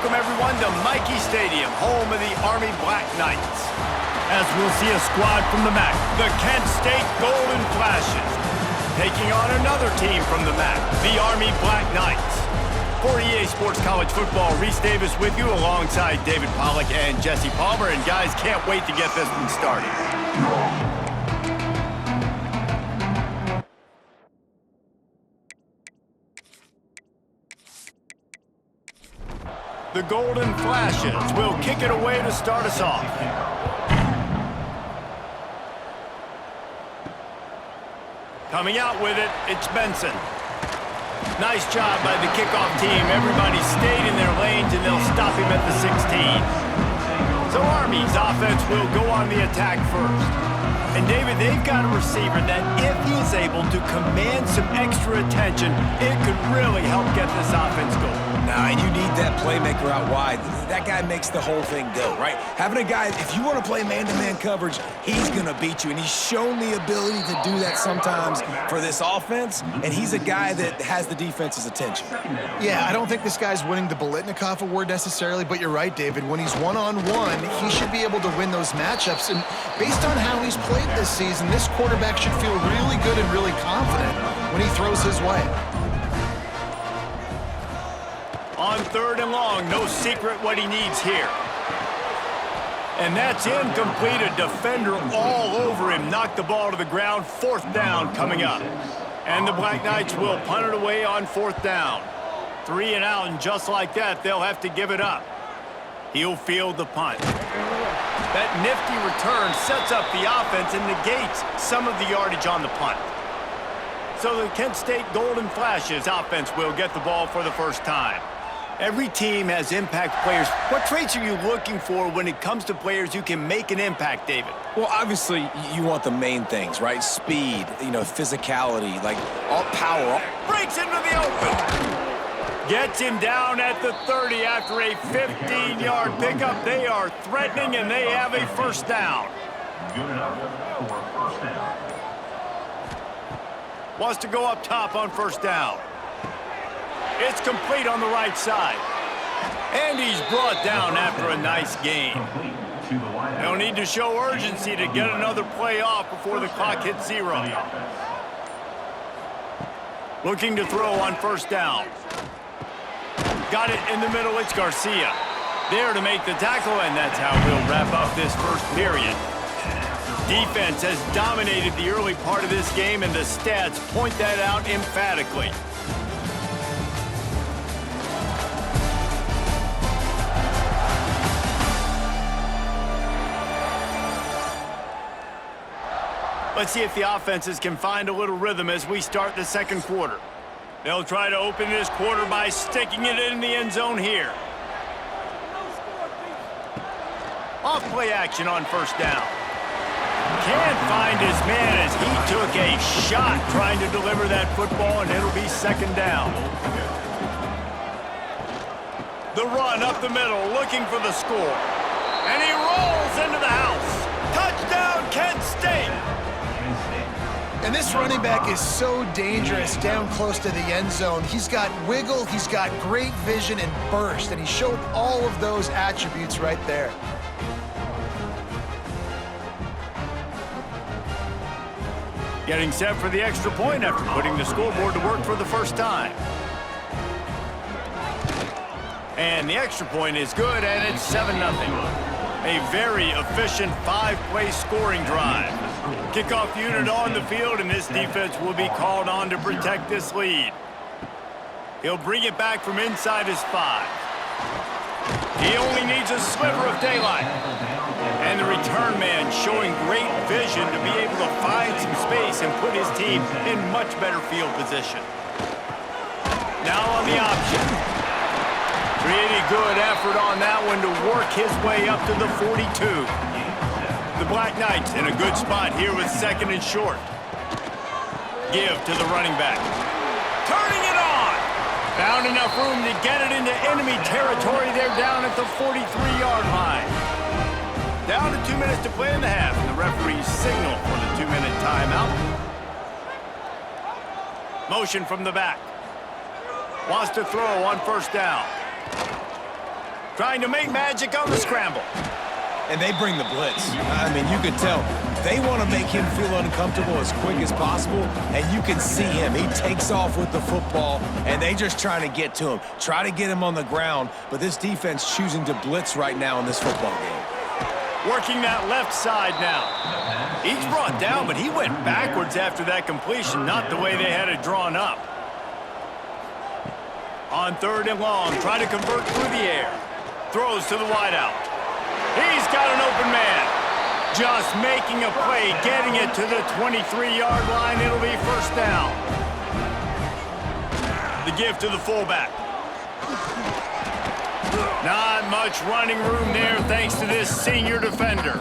welcome everyone to Mikey Stadium, home of the Army Black Knights. As we'll see a squad from the MAC, the Kent State Golden Flashes, taking on another team from the MAC, the Army Black Knights. For EA Sports College Football, Reese Davis with you alongside David Pollack and Jesse Palmer. And guys, can't wait to get this one started. The Golden Flashes will kick it away to start us off. Coming out with it, it's Benson. Nice job by the kickoff team. Everybody stayed in their lanes, and they'll stop him at the 16. So Army's offense will go on the attack first. And David, they've got a receiver that if he's able to command some extra attention, it could really help get this offense going. Nah, and you need that playmaker out wide. That guy makes the whole thing go, right? Having a guy, if you want to play man-to-man coverage, he's going to beat you. And he's shown the ability to do that sometimes for this offense. And he's a guy that has the defense's attention. Yeah, I don't think this guy's winning the Biletnikoff Award necessarily, but you're right, David. When he's one-on-one, he should be able to win those matchups. And based on how he's played this season, this quarterback should feel really good and really confident when he throws his way. On 3rd and long, no secret what he needs here. And that's incomplete. A defender all over him. Knocked the ball to the ground. 4th down coming up. And the Black Knights will punt it away on 4th down. 3 and out, and just like that, they'll have to give it up. He'll field the punt. That nifty return sets up the offense and negates some of the yardage on the punt. So the Kent State Golden Flashes offense will get the ball for the first time. Every team has impact players. What traits are you looking for when it comes to players who can make an impact, David? Well, obviously, you want the main things, right? Speed, physicality, like all power. Breaks into the open. Gets him down at the 30 after a 15-yard pickup. They are threatening, and they have a first down. Wants to go up top on first down. It's complete on the right side. And he's brought down after a nice gain. They'll need to show urgency to get another play off before the clock hits 0. Looking to throw on first down. Got it in the middle, it's Garcia. There to make the tackle, and that's how we'll wrap up this first period. Defense has dominated the early part of this game, and the stats point that out emphatically. Let's see if the offenses can find a little rhythm as we start the second quarter. They'll try to open this quarter by sticking it in the end zone here. Off play action on first down. Can't find his man as he took a shot trying to deliver that football, and it'll be 2nd down. The run up the middle, looking for the score. And he rolls into the house. Touchdown, Kent State! And this running back is so dangerous down close to the end zone. He's got wiggle, he's got great vision and burst, and he showed all of those attributes right there. Getting set for the extra point after putting the scoreboard to work for the first time. And the extra point is good, and it's 7-0. A very efficient 5-play scoring drive. Kickoff unit on the field, and this defense will be called on to protect this lead. He'll bring it back from inside his 5. He only needs a sliver of daylight. And the return man showing great vision to be able to find some space and put his team in much better field position. Now on the option. Pretty good effort on that one to work his way up to the 42. The Black Knights in a good spot here with 2nd and short. Give to the running back. Turning it on! Found enough room to get it into enemy territory. They're down at the 43-yard line. Down to 2 minutes to play in the half, and the referees signal for the 2-minute timeout. Motion from the back. Wants to throw on first down. Trying to make magic on the scramble. And they bring the blitz. I mean, you can tell they want to make him feel uncomfortable as quick as possible, and you can see him. He takes off with the football, and they just trying to get to him, try to get him on the ground, but this defense choosing to blitz right now in this football game. Working that left side now. He's brought down, but he went backwards after that completion, not the way they had it drawn up. On 3rd and long, trying to convert through the air. Throws to the wideout. He's got an open man. Just making a play, getting it to the 23-yard line. It'll be first down. The give to the fullback. Not much running room there thanks to this senior defender.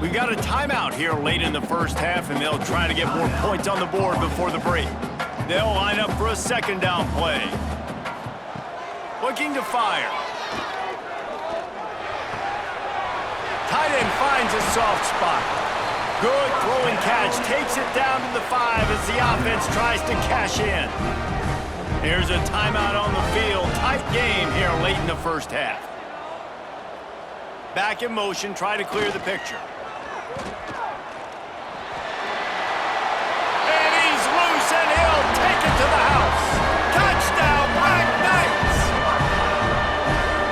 We've got a timeout here late in the first half, and they'll try to get more points on the board before the break. They'll line up for a 2nd down play. Looking to fire. Tight end finds a soft spot. Good throwing catch, takes it down to the 5 as the offense tries to cash in. Here's a timeout on the field. Tight game here late in the first half. Back in motion, try to clear the picture. And he's loose, and he'll take it to the house. Touchdown, Black Knights!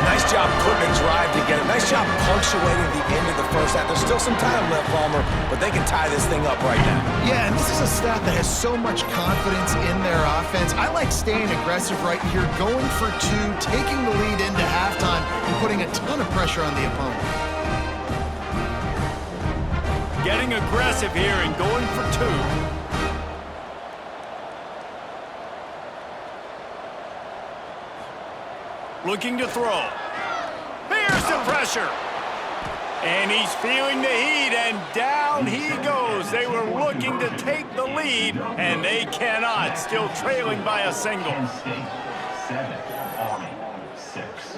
Nice job putting a drive together. Nice job punctuating the end of the first half. There's still some time left, Palmer, but they can tie this thing up right now. Yeah, and this is a staff that has so much confidence in their offense. I like staying aggressive right here, going for 2, taking the lead into halftime, and putting a ton of pressure on the opponent. Getting aggressive here and going for 2. Looking to throw. Bears the pressure. And he's feeling the heat, and down he goes. They were looking to take the lead, and they cannot. Still trailing by a single. 7 on 6.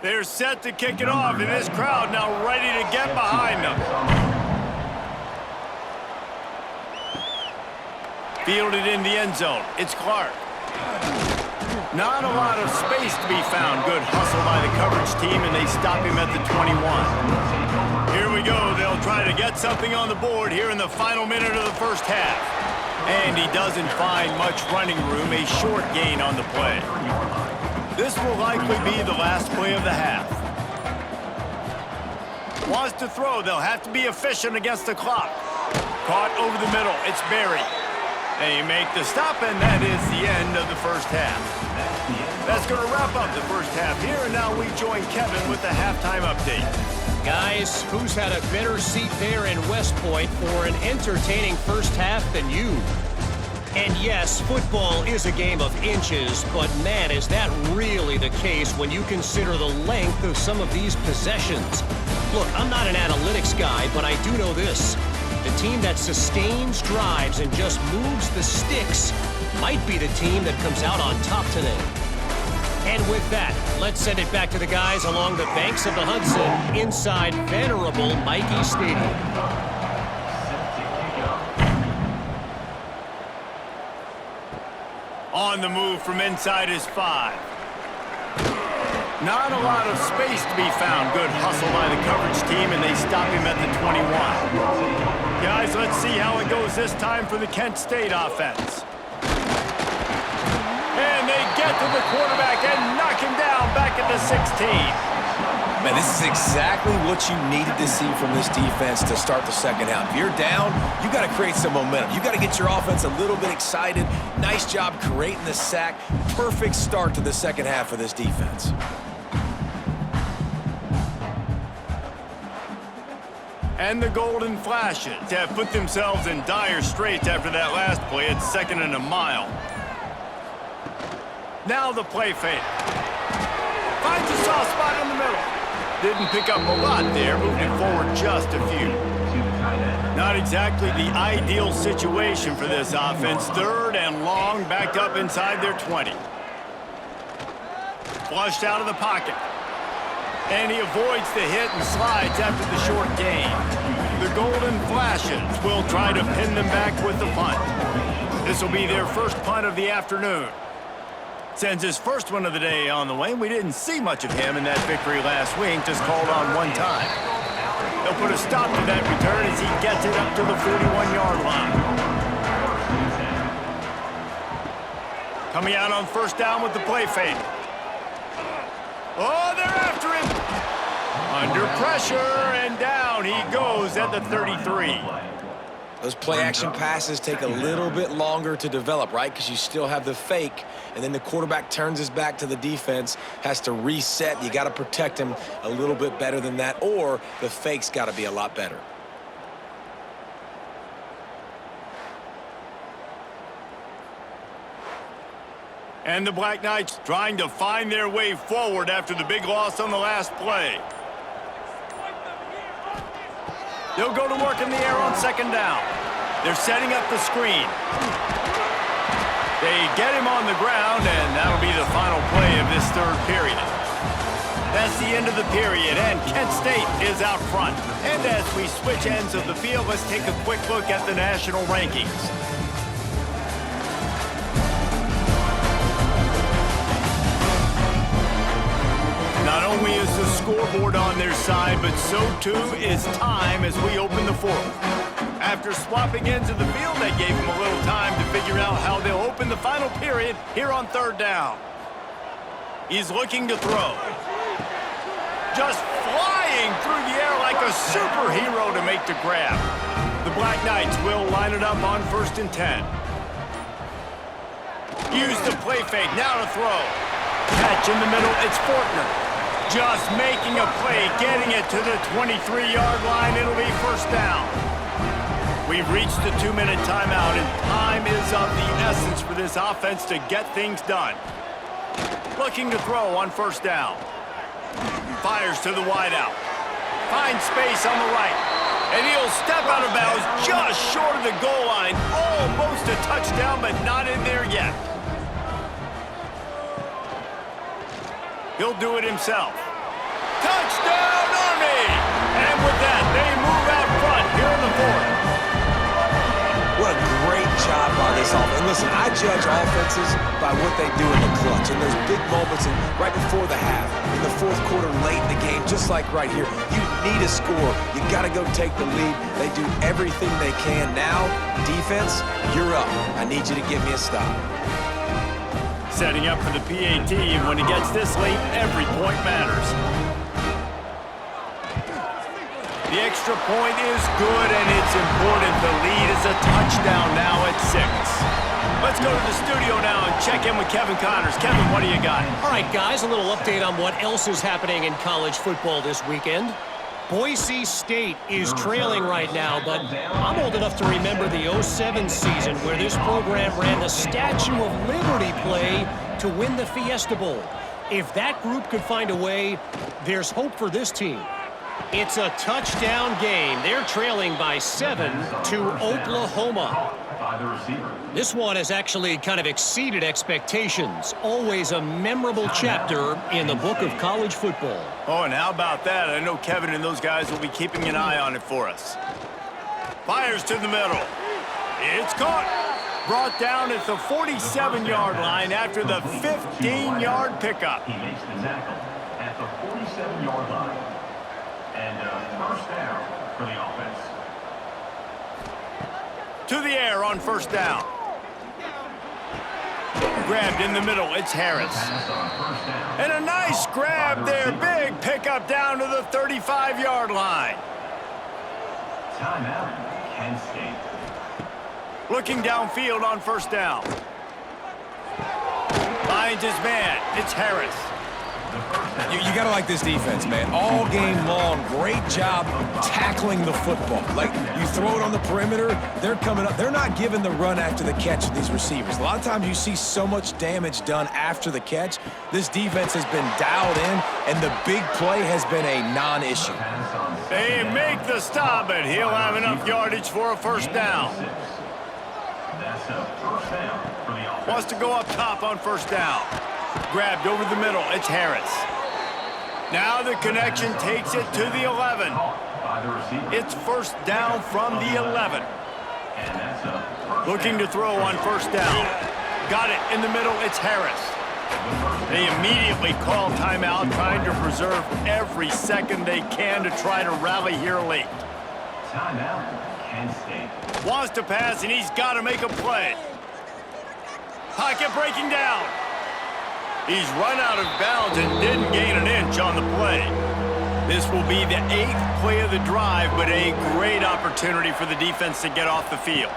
They're set to kick it off, and this crowd now ready to get behind them. Fielded in the end zone. It's Clark. Not a lot of space to be found. Good hustle by the coverage team, and they stop him at the 21. Here we go. They'll try to get something on the board here in the final minute of the first half. And he doesn't find much running room. A short gain on the play. This will likely be the last play of the half. Wants to throw. They'll have to be efficient against the clock. Caught over the middle. It's Barry. They make the stop, and that is the end of the first half. That's going to wrap up the first half here, and now we join Kevin with the halftime update. Guys, who's had a better seat there in West Point for an entertaining first half than you? And yes, football is a game of inches, but man, is that really the case when you consider the length of some of these possessions. Look, I'm not an analytics guy, but I do know this. The team that sustains drives and just moves the sticks might be the team that comes out on top today. And with that, let's send it back to the guys along the banks of the Hudson inside venerable Michie Stadium. On the move from inside his 5. Not a lot of space to be found. Good hustle by the coverage team, and they stop him at the 21. Guys, let's see how it goes this time for the Kent State offense. And they get to the quarterback and knock him down back at the 16. Man, this is exactly what you needed to see from this defense to start the second half. If you're down, you got to create some momentum. You got to get your offense a little bit excited. Nice job creating the sack. Perfect start to the second half for this defense. And the Golden Flashes have put themselves in dire straits after that last play. It's 2nd and a mile. Now the play fake. Finds a soft spot in the middle. Didn't pick up a lot there, moving it forward just a few. Not exactly the ideal situation for this offense. 3rd and long, backed up inside their 20. Flushed out of the pocket. And he avoids the hit and slides after the short gain. The Golden Flashes will try to pin them back with the punt. This will be their first punt of the afternoon. Sends his first one of the day on the way. We didn't see much of him in that victory last week, just called on one time. They'll put a stop to that return as he gets it up to the 41-yard line. Coming out on first down with the play fake. Oh, they're after him. Under pressure, and down he goes at the 33. Those play-action passes take a little bit longer to develop, right? Because you still have the fake, and then the quarterback turns his back to the defense, has to reset. You got to protect him a little bit better than that, or the fake's got to be a lot better. And the Black Knights trying to find their way forward after the big loss on the last play. They'll go to work in the air on second down. They're setting up the screen. They get him on the ground, and that'll be the final play of this third period. That's the end of the period, and Kent State is out front. And as we switch ends of the field, let's take a quick look at the national rankings. Not only is the scoreboard on their side, but so too is time as we open the fourth. After swapping ends of the field, that gave them a little time to figure out how they'll open the final period here on third down. He's looking to throw. Just flying through the air like a superhero to make the grab. The Black Knights will line it up on 1st and 10. Use the play fake, now to throw. Catch in the middle, it's Fortner. Just making a play, getting it to the 23-yard line. It'll be first down. We've reached the 2-minute timeout, and time is of the essence for this offense to get things done. Looking to throw on first down. Fires to the wideout. Finds space on the right. And he'll step out of bounds just short of the goal line. Almost a touchdown, but not in there yet. He'll do it himself. Touchdown, Army! And with that, they move out front here in the fourth. What a great job by this offense. And listen, I judge offenses by what they do in the clutch. And those big moments right before the half, in the fourth quarter, late in the game, just like right here, you need a score. You got to go take the lead. They do everything they can. Now, defense, you're up. I need you to give me a stop. Setting up for the PAT, and when he gets this late, every point matters. The extra point is good, and it's important. The lead is a touchdown now at 6. Let's go to the studio now and check in with Kevin Connors. Kevin, what do you got? All right, guys, a little update on what else is happening in college football this weekend. Boise State is trailing right now, but I'm old enough to remember the 07 season where this program ran the Statue of Liberty play to win the Fiesta Bowl. If that group could find a way, there's hope for this team. It's a touchdown game. They're trailing by 7 to Oklahoma. This one has actually kind of exceeded expectations. Always a memorable chapter in the book of college football. Oh, and how about that? I know Kevin and those guys will be keeping an eye on it for us. Fires to the middle. It's caught. Brought down at the 47-yard line after the 15-yard pickup. He makes the tackle at the 47-yard line. And first down for the offense. To the air on first down. Grabbed in the middle, it's Harris. And a nice grab there, big pickup down to the 35-yard line. Timeout, Kent State. Looking downfield on first down. Finds his man, it's Harris. You got to like this defense, man. All game long, great job tackling the football. Like, you throw it on the perimeter, they're coming up. They're not giving the run after the catch with these receivers. A lot of times you see so much damage done after the catch. This defense has been dialed in, and the big play has been a non-issue. They make the stop, and he'll have enough yardage for a first down. That's a first down for the offense. Wants to go up top on first down. Grabbed over the middle, it's Harris. Now the connection takes it to the 11. by the receiver. It's first down from the 11. And that's a first Looking to down. throw on first down. Got it in the middle. It's Harris. They immediately call timeout, trying to preserve every second they can to try to rally here late. Timeout, Kent State. Wants to pass, and he's got to make a play. Pocket breaking down. He's run out of bounds and didn't gain an inch on the play. This will be the 8th play of the drive, but a great opportunity for the defense to get off the field.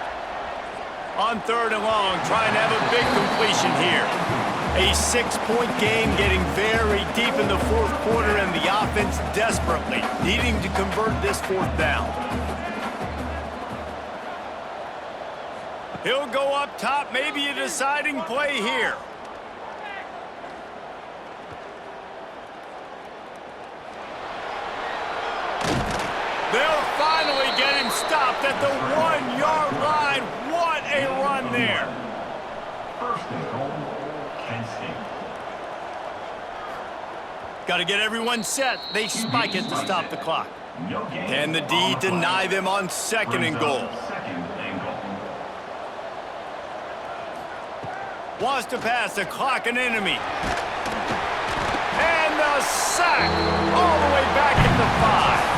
On 3rd and long, trying to have a big completion here. A 6-point game, getting very deep in the 4th quarter, and the offense desperately needing to convert this 4th down. He'll go up top, maybe a deciding play here. They'll finally get him stopped at the 1-yard line. What a run there. First and goal, Kent State. Got to get everyone set. They spike it to stop the clock. No gain. Can the D deny them on 2nd and goal? Second and goal. Wants to pass the clock, an enemy. And the sack all the way back at the 5.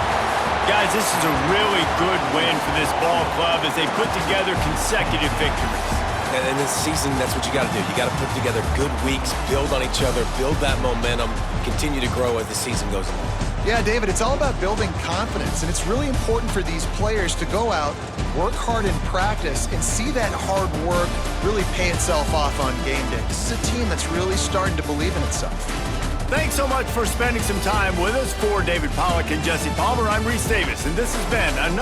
Guys, this is a really good win for this ball club as they put together consecutive victories. And in this season, that's what you got to do. You got to put together good weeks, build on each other, build that momentum, continue to grow as the season goes along. Yeah, David, it's all about building confidence, and it's really important for these players to go out, work hard in practice, and see that hard work really pay itself off on game day. This is a team that's really starting to believe in itself. Thanks so much for spending some time with us. For David Pollack and Jesse Palmer, I'm Reese Davis, and this has been another